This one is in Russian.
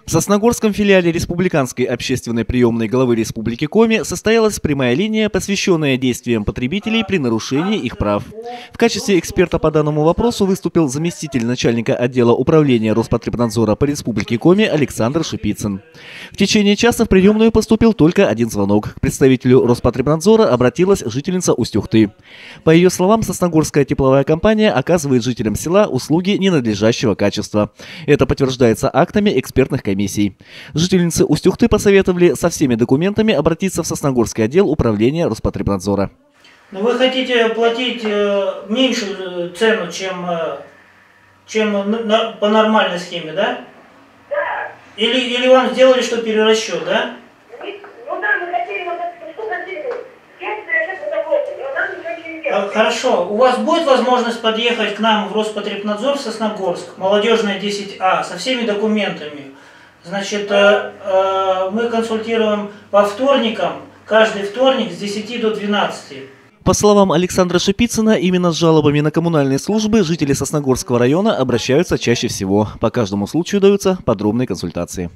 В Сосногорском филиале Республиканской общественной приемной главы Республики Коми состоялась прямая линия, посвященная действиям потребителей при нарушении их прав. В качестве эксперта по данному вопросу выступил заместитель начальника отдела управления Роспотребнадзора по Республике Коми Александр Шипицын. В течение часа в приемную поступил только один звонок. К представителю Роспотребнадзора обратилась жительница Усть-Ухты. По ее словам, Сосногорская тепловая компания оказывает жителям села услуги ненадлежащего качества. Это подтверждается актами экспертных комиссий. Жительницы Усть-Ухты посоветовали со всеми документами обратиться в Сосногорский отдел управления Роспотребнадзора. Но вы хотите платить меньшую цену, чем по нормальной схеме, да? Да. Или вам сделали, что перерасчет, да? Ну да, мы хотели, что хотели, Хорошо. У вас будет возможность подъехать к нам в Роспотребнадзор в Сосногорск, Молодежная 10А, со всеми документами. Значит, мы консультируем по вторникам, каждый вторник с 10 до 12. По словам Александра Шипицына, именно с жалобами на коммунальные службы жители Сосногорского района обращаются чаще всего. По каждому случаю даются подробные консультации.